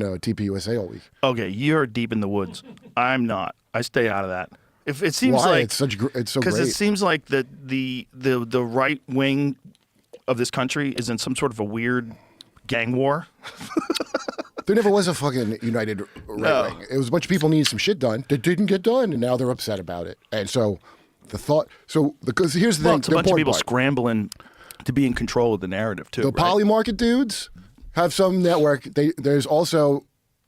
TPUSA all week. Okay, you're deep in the woods. I'm not. I stay out of that. If it seems Why? like It's so great. because it seems like the right wing of this country is in some sort of a weird gang war. There never was a fucking united right wing. It was a bunch of people needing some shit done that didn't get done, and now they're upset about it. And so because here's the thing. It's a bunch of people scrambling to be in control of the narrative too. The right? poly-market dudes have some network. There's also,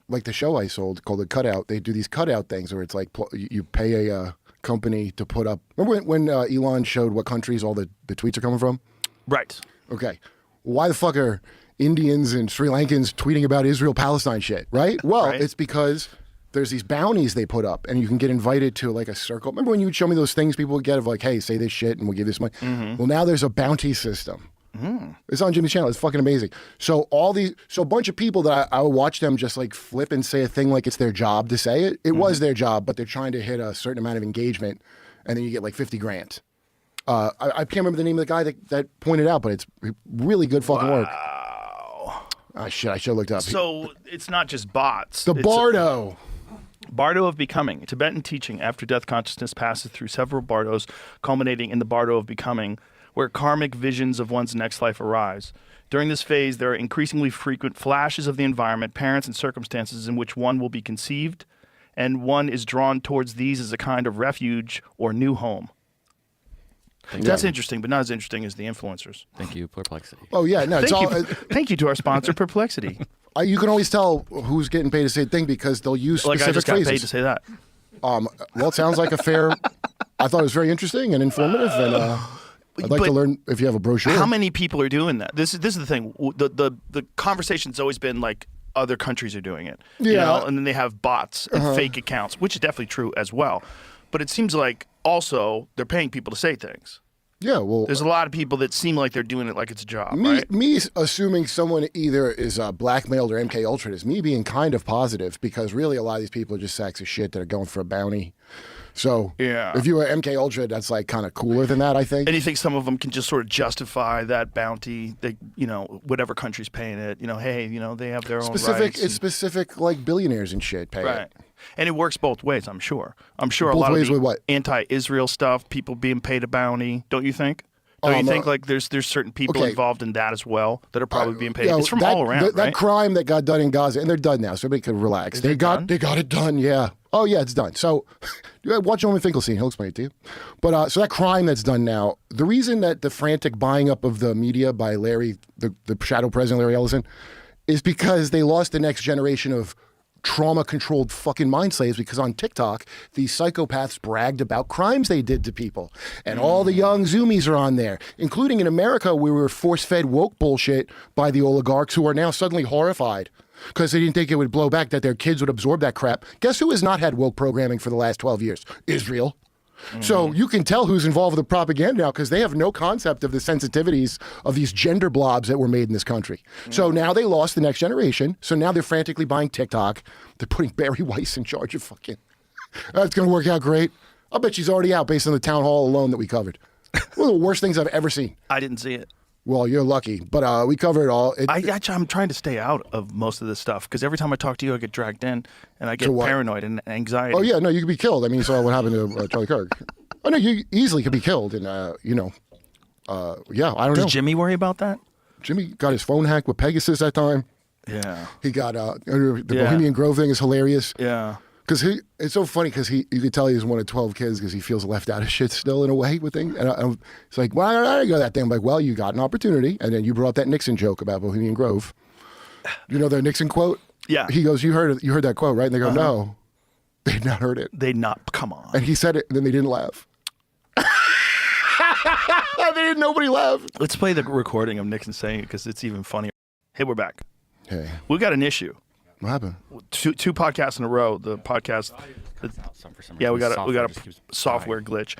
like the show I sold called The Cutout. They do these cutout things where it's like you pay a company to put up. Remember when Elon showed what countries all the tweets are coming from? Right. Okay. Why the fuck are Indians and Sri Lankans tweeting about Israel-Palestine shit, right? Well, It's because there's these bounties they put up, and you can get invited to like a circle. Remember when you would show me those things people would get of like, hey, say this shit and we'll give this money? Mm-hmm. Well, now there's a bounty system. Mm. It's on Jimmy's channel. It's fucking amazing. So a bunch of people that I would watch them just like flip and say a thing like it's their job to say it. It was their job, but they're trying to hit a certain amount of engagement, and then you get like 50 grand. I can't remember the name of the guy that pointed out, but it's really good fucking work. Oh, shit, I should have looked up. So it's not just bots. The Bardo. Bardo of Becoming, Tibetan teaching after death consciousness passes through several bardos, culminating in the Bardo of Becoming, where karmic visions of one's next life arise. During this phase, there are increasingly frequent flashes of the environment, parents, and circumstances in which one will be conceived, and one is drawn towards these as a kind of refuge or new home. That's interesting, but not as interesting as the influencers. Thank you, Perplexity. Oh, yeah. No, Thank you to our sponsor, Perplexity. You can always tell who's getting paid to say a thing because they'll use specific I just phrases. got paid to say that. Well, it sounds like a fair. I thought it was very interesting and informative, and I'd like to learn if you have a brochure. How many people are doing that? This is the thing. The conversation's always been like other countries are doing it. Yeah. You know? And then they have bots and fake accounts, which is definitely true as well. But it seems like also they're paying people to say things. Yeah, well, there's a lot of people that seem like they're doing it like it's a job. Right? Me assuming someone either is blackmailed or MK Ultra is me being kind of positive because really a lot of these people are just sacks of shit that are going for a bounty. So if you were MK Ultra, that's like kind of cooler than that, I think. And you think some of them can just sort of justify that bounty? They, whatever country's paying it. Hey, they have their own rights. It's specific like billionaires and shit pay it. And it works both ways, I'm sure. Both a lot ways of with what? Anti-Israel stuff, people being paid a bounty, don't you think? Don't you think like there's certain people involved in that as well that are probably being paid? It's from all around, right? That crime that got done in Gaza, and they're done now, so everybody can relax. They got it done, yeah. Oh, yeah, it's done. So watch Norman Finkelstein. He'll explain it to you. But so that crime that's done now, the reason that the frantic buying up of the media by Larry, the shadow president, Larry Ellison, is because they lost the next generation of trauma-controlled fucking mind slaves because on TikTok, these psychopaths bragged about crimes they did to people. And all the young Zoomies are on there, including in America where we were force-fed woke bullshit by the oligarchs who are now suddenly horrified because they didn't think it would blow back, that their kids would absorb that crap. Guess who has not had woke programming for the last 12 years? Israel. So you can tell who's involved with the propaganda now because they have no concept of the sensitivities of these gender blobs that were made in this country. So now they lost the next generation. So now they're frantically buying TikTok. They're putting Barry Weiss in charge of fucking. That's going to work out great. I'll bet she's already out based on the town hall alone that we covered. One of the worst things I've ever seen. I didn't see it. Well, you're lucky, but we covered it all. I'm trying to stay out of most of this stuff because every time I talk to you, I get dragged in and I get paranoid and anxiety. Oh, yeah, no, you could be killed. I mean, you saw what happened to Charlie Kirk. Oh, no, you easily could be killed. And, yeah, I don't know. Does Jimmy worry about that? Jimmy got his phone hacked with Pegasus that time. Yeah. He got the Bohemian Grove thing is hilarious. Yeah. Because it's so funny because you could tell he's one of 12 kids because he feels left out of shit still in a way with things. And it's like, well, I didn't go that thing. I'm like, well, you got an opportunity. And then you brought up that Nixon joke about Bohemian Grove. You know the Nixon quote? Yeah. He goes, you heard that quote, right? And they go, no, they'd not heard it. Come on. And he said it, and then they didn't laugh. Nobody laughed. Let's play the recording of Nixon saying it because it's even funnier. Hey, we're back. Hey. We got an issue. What happened? Two podcasts in a row. The podcast. Yeah, we got a software glitch.